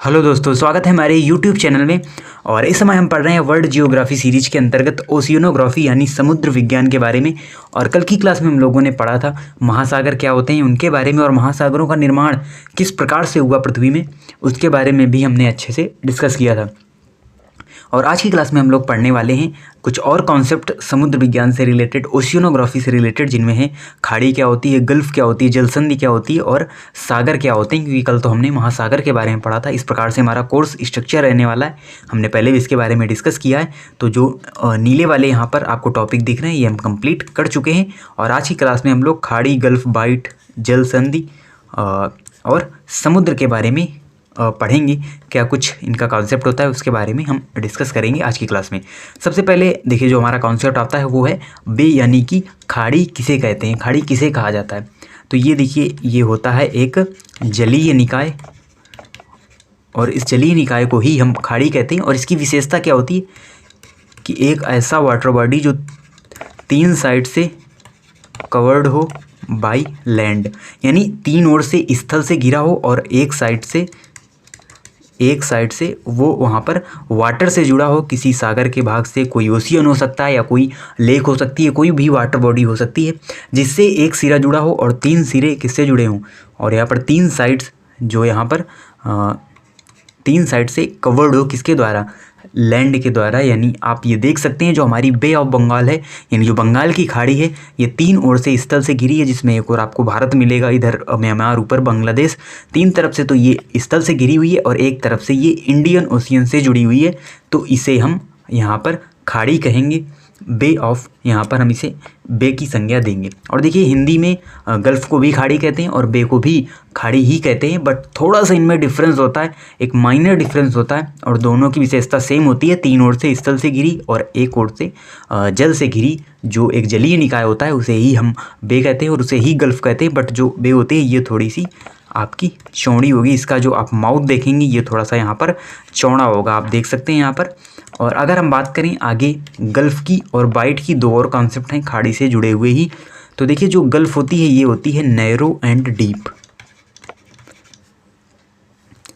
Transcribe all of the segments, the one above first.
Hello दोस्तों, स्वागत है हमारे YouTube चैनल में। और इस समय हम पढ़ रहे हैं वर्ल्ड जियोग्राफी सीरीज के अंतर्गत ओशियनोग्राफी यानी समुद्र विज्ञान के बारे में। और कल की क्लास में हम लोगों ने पढ़ा था महासागर क्या होते हैं उनके बारे में, और महासागरों का निर्माण किस प्रकार से हुआ पृथ्वी में उसके बारे में भी हमने अच्छे से डिस्कस किया था। और आज की क्लास में हम लोग पढ़ने वाले हैं कुछ और कॉन्सेप्ट समुद्र विज्ञान से रिलेटेड, ओशियनोग्राफी से रिलेटेड, जिनमें है खाड़ी क्या होती है, गल्फ क्या होती है, जलसंधि क्या होती है और सागर क्या होते हैं। क्योंकि कल तो हमने महासागर के बारे में पढ़ा था। इस प्रकार से हमारा कोर्स स्ट्रक्चर रहने वाला है। हमने पहले भी इसके बारे में डिस्कस किया है। तो जो नीले वाले यहाँ पर आपको टॉपिक दिख रहे हैं ये हम कंप्लीट कर चुके हैं। और आज की क्लास में हम लोग खाड़ी, गल्फ, बाइट, जलसंधि और समुद्र के बारे में पढ़ेंगे। क्या कुछ इनका कॉन्सेप्ट होता है उसके बारे में हम डिस्कस करेंगे आज की क्लास में। सबसे पहले देखिए, जो हमारा कॉन्सेप्ट आता है वो है बे, यानी कि खाड़ी किसे कहते हैं, खाड़ी किसे कहा जाता है। तो ये देखिए, ये होता है एक जलीय निकाय, और इस जलीय निकाय को ही हम खाड़ी कहते हैं। और इसकी विशेषता क्या होती है कि एक ऐसा वाटर बॉडी जो 3 साइड से कवर्ड हो बाई लैंड, यानी 3 ओर से स्थल से घिरा हो और एक साइड से वो वहाँ पर वाटर से जुड़ा हो, किसी सागर के भाग से। कोई ओशियन हो सकता है या कोई लेक हो सकती है, कोई भी वाटर बॉडी हो सकती है जिससे एक सिरा जुड़ा हो और 3 सिरे किससे जुड़े हों। और यहाँ पर 3 साइड्स जो यहाँ पर 3 साइड से कवर्ड हो, किसके द्वारा, लैंड के द्वारा। यानी आप ये देख सकते हैं जो हमारी बे ऑफ बंगाल है, यानी जो बंगाल की खाड़ी है, ये 3 ओर से स्थल से घिरी है, जिसमें एक और आपको भारत मिलेगा, इधर म्यांमार, ऊपर बांग्लादेश। 3 तरफ से तो ये स्थल से घिरी हुई है और एक तरफ से ये इंडियन ओशियन से जुड़ी हुई है। तो इसे हम यहाँ पर खाड़ी कहेंगे, बे ऑफ, यहाँ पर हम इसे बे की संज्ञा देंगे। और देखिए, हिंदी में गल्फ़ को भी खाड़ी कहते हैं और बे को भी खाड़ी ही कहते हैं, बट थोड़ा सा इनमें डिफरेंस होता है, एक माइनर डिफरेंस होता है। और दोनों की विशेषता सेम होती है, 3 ओर से स्थल से घिरी और एक ओर से जल से घिरी। जो एक जलीय निकाय होता है उसे ही हम बे कहते हैं और उसे ही गल्फ़ कहते हैं। बट जो बे होती है ये थोड़ी सी आपकी चौड़ी होगी, इसका जो आप माउथ देखेंगे ये थोड़ा सा यहाँ पर चौड़ा होगा, आप देख सकते हैं यहाँ पर। और अगर हम बात करें आगे गल्फ़ की और बाइट की, 2 और कॉन्सेप्ट हैं खाड़ी से जुड़े हुए ही। तो देखिए, जो गल्फ़ होती है ये होती है नैरो एंड डीप,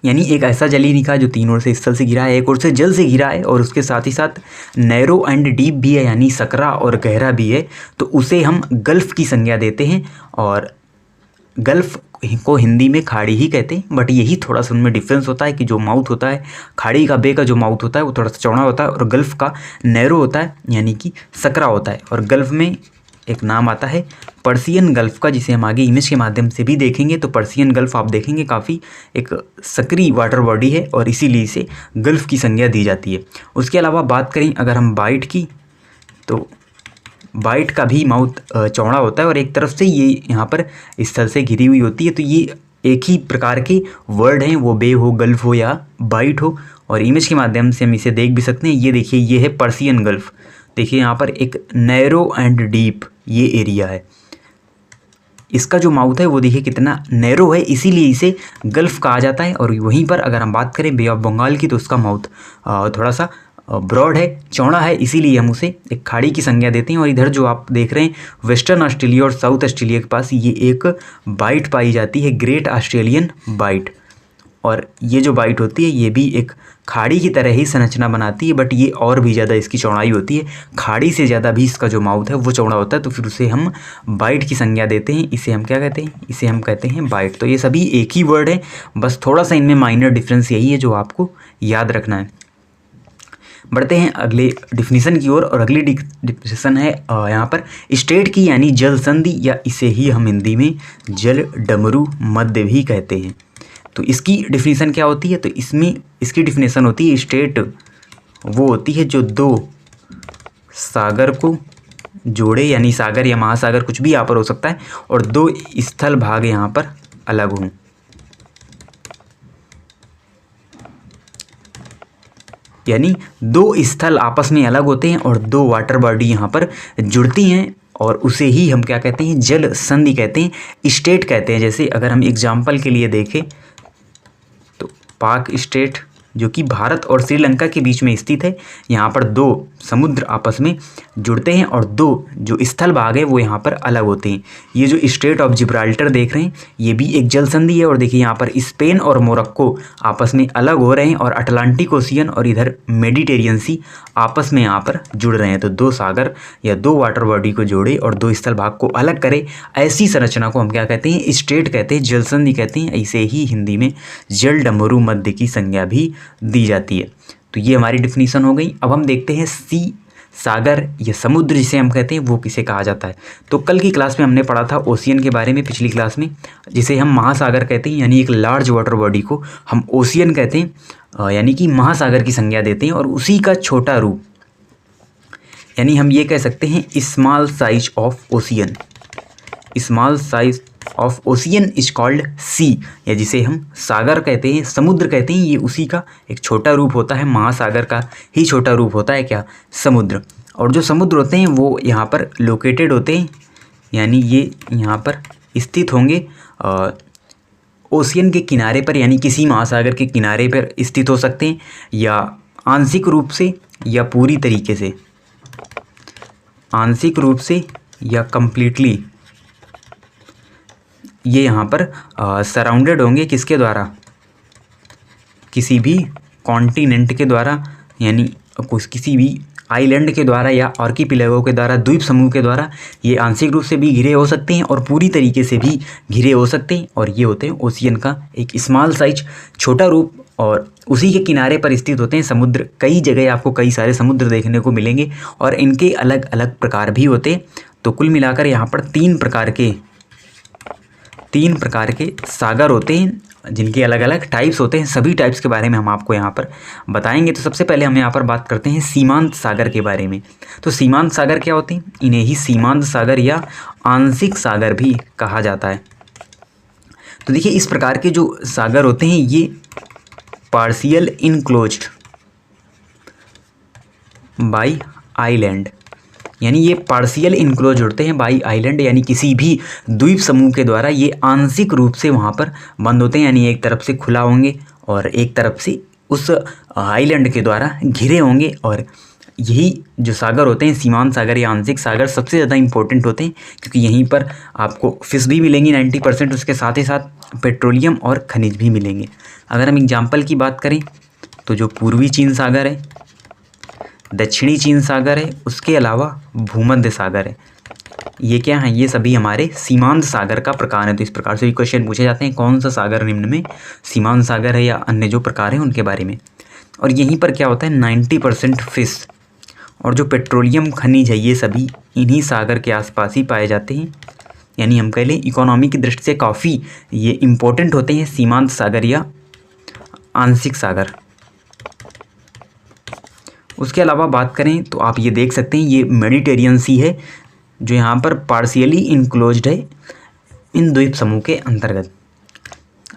यानी एक ऐसा जलीय निकाय जो 3 ओर से स्थल से घिरा है, एक ओर से जल से घिरा है, और उसके साथ ही साथ नैरो एंड डीप भी है, यानी सकरा और गहरा भी है। तो उसे हम गल्फ़ की संज्ञा देते हैं और गल्फ़ को हिंदी में खाड़ी ही कहते हैं। बट यही थोड़ा सा उनमें डिफरेंस होता है कि जो माउथ होता है खाड़ी का, बे का जो माउथ होता है वो थोड़ा सा चौड़ा होता है और गल्फ़ का नैरो होता है, यानी कि सकरा होता है। और गल्फ़ में एक नाम आता है पर्शियन गल्फ़ का, जिसे हम आगे इमेज के माध्यम से भी देखेंगे। तो पर्शियन गल्फ़ आप देखेंगे काफ़ी एक सक्रिय वाटर बॉडी है और इसीलिए इसे गल्फ़ की संज्ञा दी जाती है। उसके अलावा बात करें अगर हम बाइट की, तो बाइट का भी माउथ चौड़ा होता है और एक तरफ से ये यहाँ पर स्थल से घिरी हुई होती है। तो ये एक ही प्रकार के वर्ड हैं, वो बे हो, गल्फ़ हो या बाइट हो। और इमेज के माध्यम से हम इसे देख भी सकते हैं। ये देखिए, ये है पर्शियन गल्फ़। देखिए यहाँ पर एक नैरो एंड डीप ये एरिया है, इसका जो माउथ है वो देखिए कितना नैरो है, इसीलिए इसे गल्फ़ कहा जाता है। और वहीं पर अगर हम बात करें बे ऑफ बंगाल की, तो उसका माउथ थोड़ा सा ब्रॉड है, चौड़ा है, इसीलिए हम उसे एक खाड़ी की संज्ञा देते हैं। और इधर जो आप देख रहे हैं वेस्टर्न ऑस्ट्रेलिया और साउथ ऑस्ट्रेलिया के पास ये एक बाइट पाई जाती है, ग्रेट ऑस्ट्रेलियन बाइट। और ये जो बाइट होती है ये भी एक खाड़ी की तरह ही संरचना बनाती है, बट ये और भी ज़्यादा इसकी चौड़ाई होती है, खाड़ी से ज़्यादा भी इसका जो माउथ है वो चौड़ा होता है। तो फिर उसे हम बाइट की संज्ञा देते हैं। इसे हम क्या कहते हैं, इसे हम कहते हैं बाइट। तो ये सभी एक ही वर्ड है, बस थोड़ा सा इनमें माइनर डिफरेंस यही है जो आपको याद रखना है। बढ़ते हैं अगले डिफिनीसन की ओर। और अगली डिफिनीसन है यहाँ पर स्टेट की, यानी जल संधि, या इसे ही हम हिंदी में जल डमरू मध्य भी कहते हैं। तो इसकी डिफिनीसन क्या होती है, तो इसमें इसकी डिफिनीसन होती है स्टेट वो होती है जो 2 सागर को जोड़े, यानी सागर या महासागर कुछ भी यहाँ पर हो सकता है, और 2 स्थल भाग यहाँ पर अलग हों। यानी 2 स्थल आपस में अलग होते हैं और 2 वाटर बॉडी यहाँ पर जुड़ती हैं, और उसे ही हम क्या कहते हैं, जल संधि कहते हैं, स्टेट कहते हैं। जैसे अगर हम एग्जाम्पल के लिए देखें तो पाक स्टेट जो कि भारत और श्रीलंका के बीच में स्थित है। यहाँ पर दो समुद्र आपस में जुड़ते हैं और दो जो स्थल भाग है वो यहाँ पर अलग होते हैं। ये जो स्ट्रेट ऑफ जिब्राल्टर देख रहे हैं ये भी एक जल संधि है और देखिए यहाँ पर स्पेन और मोरक्को आपस में अलग हो रहे हैं और अटलांटिक ओशियन और इधर मेडिटेरियन सी आपस में यहाँ पर जुड़ रहे हैं। तो दो सागर या दो वाटर बॉडी को जोड़े और दो स्थल भाग को अलग करे, ऐसी संरचना को हम क्या कहते हैं? स्ट्रेट कहते हैं, जल संधि कहते हैं। ऐसे ही हिंदी में जल डमरू मध्य की संज्ञा भी दी जाती है। तो ये हमारी डिफिनीशन हो गई। अब हम देखते हैं सी, सागर या समुद्र जिसे हम कहते हैं वो किसे कहा जाता है। तो कल की क्लास में हमने पढ़ा था ओशियन के बारे में, पिछली क्लास में, जिसे हम महासागर कहते हैं, यानी एक लार्ज वाटर बॉडी को हम ओशियन कहते हैं, यानी कि महासागर की संज्ञा देते हैं। और उसी का छोटा रूप, यानी हम ये कह सकते हैं small size of ocean, small size of ocean is called sea, या जिसे हम सागर कहते हैं, समुद्र कहते हैं। ये उसी का एक छोटा रूप होता है, महासागर का ही छोटा रूप होता है क्या? समुद्र। और जो समुद्र होते हैं वो यहाँ पर लोकेटेड होते हैं, यानी ये यहाँ पर स्थित होंगे ओशियन के किनारे पर, यानी किसी महासागर के किनारे पर स्थित हो सकते हैं, या आंशिक रूप से या पूरी तरीके से, आंशिक रूप से या कंप्लीटली ये यहाँ पर सराउंडेड होंगे किसके द्वारा? किसी भी कॉन्टिनेंट के द्वारा, यानी किसी भी आइलैंड के द्वारा या आर्किपिलगो के द्वारा, द्वीप समूह के द्वारा ये आंशिक रूप से भी घिरे हो सकते हैं और पूरी तरीके से भी घिरे हो सकते हैं। और ये होते हैं ओशियन का एक स्मॉल साइज, छोटा रूप, और उसी के किनारे पर स्थित होते हैं समुद्र। कई जगह आपको कई सारे समुद्र देखने को मिलेंगे और इनके अलग अलग प्रकार भी होते हैं। तो कुल मिलाकर यहाँ पर तीन प्रकार के सागर होते हैं, जिनके अलग अलग टाइप्स होते हैं। सभी टाइप्स के बारे में हम आपको यहाँ पर बताएंगे। तो सबसे पहले हम यहाँ पर बात करते हैं सीमांत सागर के बारे में। तो सीमांत सागर क्या होते हैं? इन्हें ही सीमांत सागर या आंशिक सागर भी कहा जाता है। तो देखिए इस प्रकार के जो सागर होते हैं ये पार्शियल इनक्लोज्ड बाय आइलैंड, यानी ये पार्शियल इनक्लोज होते हैं बाई आइलैंड, यानी किसी भी द्वीप समूह के द्वारा ये आंशिक रूप से वहाँ पर बंद होते हैं, यानी एक तरफ से खुला होंगे और एक तरफ से उस आइलैंड के द्वारा घिरे होंगे। और यही जो सागर होते हैं सीमांत सागर या आंशिक सागर सबसे ज़्यादा इंपॉर्टेंट होते हैं, क्योंकि यहीं पर आपको फिश भी मिलेंगी 90%, उसके साथ ही साथ पेट्रोलियम और खनिज भी मिलेंगे। अगर हम एग्जाम्पल की बात करें तो जो पूर्वी चीन सागर है, दक्षिणी चीन सागर है, उसके अलावा भूमध्य सागर है, ये क्या है? ये सभी हमारे सीमांत सागर का प्रकार है। तो इस प्रकार से भी क्वेश्चन पूछे जाते हैं कौन सा सागर निम्न में सीमांत सागर है या अन्य जो प्रकार हैं उनके बारे में। और यहीं पर क्या होता है 90% फिश और जो पेट्रोलियम खनिज है ये सभी इन्हीं सागर के आसपास ही पाए जाते हैं, यानी हम कह लें इकोनॉमी की दृष्टि से काफ़ी ये इम्पोर्टेंट होते हैं सीमांत सागर या आंशिक सागर। उसके अलावा बात करें तो आप ये देख सकते हैं ये मेडिटेरियन सी है जो यहाँ पर पार्शियली इनक्लोज्ड है इन द्वीप समूह के अंतर्गत।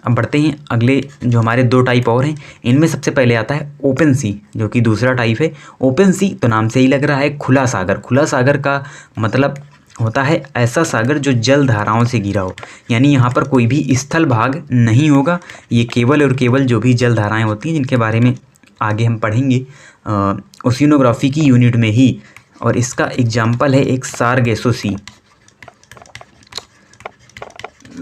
अब बढ़ते हैं अगले जो हमारे दो टाइप और हैं, इनमें सबसे पहले आता है ओपन सी, जो कि दूसरा टाइप है। ओपन सी तो नाम से ही लग रहा है खुला सागर। खुला सागर का मतलब होता है ऐसा सागर जो जल धाराओं से घिरा हो, यानी यहाँ पर कोई भी स्थल भाग नहीं होगा। ये केवल और केवल जो भी जल धाराएँ होती हैं जिनके बारे में आगे हम पढ़ेंगे ओशिनोग्राफी की यूनिट में ही, और इसका एग्जाम्पल है एक सारगेसो सी,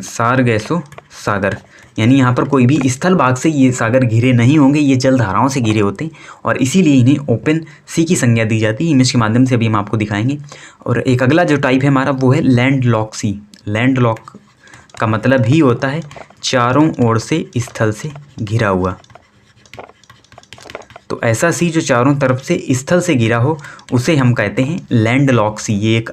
सारगेसो सागर। यानी यहाँ पर कोई भी स्थल भाग से ये सागर घिरे नहीं होंगे, ये जल धाराओं से घिरे होते हैं और इसीलिए इन्हें ओपन सी की संज्ञा दी जाती है। इमेज के माध्यम से अभी हम आपको दिखाएंगे। और एक अगला जो टाइप है हमारा वो है लैंड लॉक सी। लैंड लॉक का मतलब ही होता है चारों ओर से स्थल से घिरा हुआ। तो ऐसा सी जो चारों तरफ से स्थल से घिरा हो उसे हम कहते हैं लैंड लॉक सी। ये एक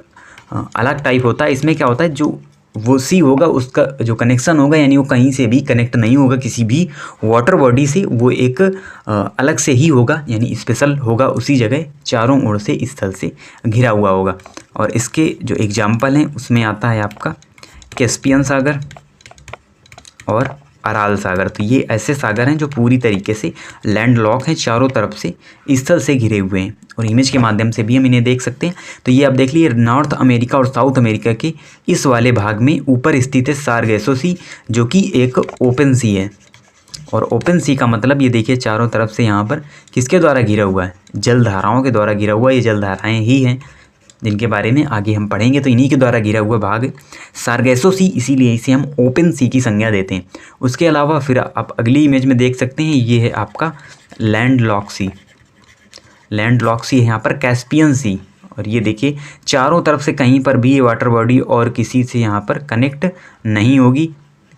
अलग टाइप होता है। इसमें क्या होता है जो वो सी होगा उसका जो कनेक्शन होगा, यानी वो कहीं से भी कनेक्ट नहीं होगा किसी भी वाटर बॉडी से, वो एक अलग से ही होगा, यानी स्पेशल होगा, उसी जगह चारों ओर से स्थल से घिरा हुआ होगा। और इसके जो एग्जाम्पल हैं उसमें आता है आपका कैस्पियन सागर और अराल सागर। तो ये ऐसे सागर हैं जो पूरी तरीके से लैंड लॉक हैं, चारों तरफ से स्थल से घिरे हुए हैं और इमेज के माध्यम से भी हम इन्हें देख सकते हैं। तो ये आप देख लीजिए नॉर्थ अमेरिका और साउथ अमेरिका के इस वाले भाग में ऊपर स्थित है सारगेसो सी, जो कि एक ओपन सी है। और ओपन सी का मतलब ये देखिए चारों तरफ से यहाँ पर किसके द्वारा घिरा हुआ है, जल धाराओं के द्वारा घिरा हुआ है। ये जल धाराएँ ही हैं जिनके बारे में आगे हम पढ़ेंगे। तो इन्हीं के द्वारा घिरा हुआ भाग सार्गेसो सी, इसीलिए इसे हम ओपन सी की संज्ञा देते हैं। उसके अलावा फिर आप अगली इमेज में देख सकते हैं, ये है आपका लैंड लॉक सी। लैंड लॉक सी है यहाँ पर कैस्पियन सी। और ये देखिए चारों तरफ से कहीं पर भी ये वाटर बॉडी और किसी से यहाँ पर कनेक्ट नहीं होगी,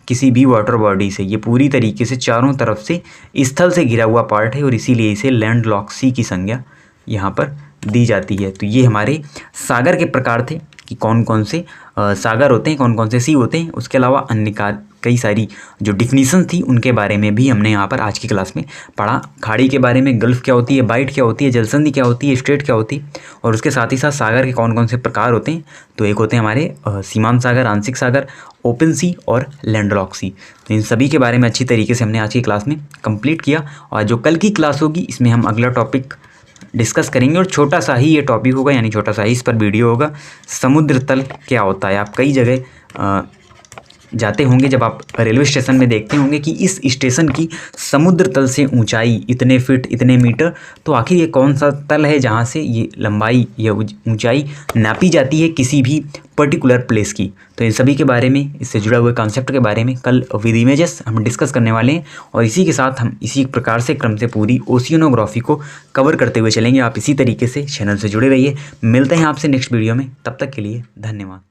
किसी भी वाटर बॉडी से। ये पूरी तरीके से चारों तरफ से स्थल से घिरा हुआ पार्ट है और इसीलिए इसे लैंड लॉक सी की संज्ञा यहाँ पर दी जाती है। तो ये हमारे सागर के प्रकार थे कि कौन कौन से सागर होते हैं, कौन कौन से सी होते हैं। उसके अलावा अन्य कई सारी जो डिफिनीशन थी उनके बारे में भी हमने यहाँ पर आज की क्लास में पढ़ा। खाड़ी के बारे में, गल्फ़ क्या होती है, बाइट क्या होती है, जलसंधि क्या होती है, स्ट्रेट क्या होती है, और उसके साथ ही साथ सागर के कौन कौन से प्रकार होते हैं। तो एक होते हैं हमारे सीमांत सागर, आंशिक सागर, ओपन सी और लैंडलॉक सी। तो इन सभी के बारे में अच्छी तरीके से हमने आज की क्लास में कंप्लीट किया। और जो कल की क्लास होगी इसमें हम अगला टॉपिक डिस्कस करेंगे और छोटा सा ही ये टॉपिक होगा, यानी छोटा सा ही इस पर वीडियो होगा। समुद्र तल क्या होता है। आप कई जगह जाते होंगे, जब आप रेलवे स्टेशन में देखते होंगे कि इस स्टेशन की समुद्र तल से ऊंचाई इतने फीट इतने मीटर, तो आखिर ये कौन सा तल है जहाँ से ये लंबाई या ऊंचाई नापी जाती है किसी भी पर्टिकुलर प्लेस की। तो इन सभी के बारे में, इससे जुड़ा हुए कॉन्सेप्ट के बारे में कल विद इमेजेस हम डिस्कस करने वाले हैं। और इसी के साथ हम इसी प्रकार से क्रम से पूरी ओशियनोग्राफी को कवर करते हुए चलेंगे। आप इसी तरीके से चैनल से जुड़े रहिए। मिलते हैं आपसे नेक्स्ट वीडियो में, तब तक के लिए धन्यवाद।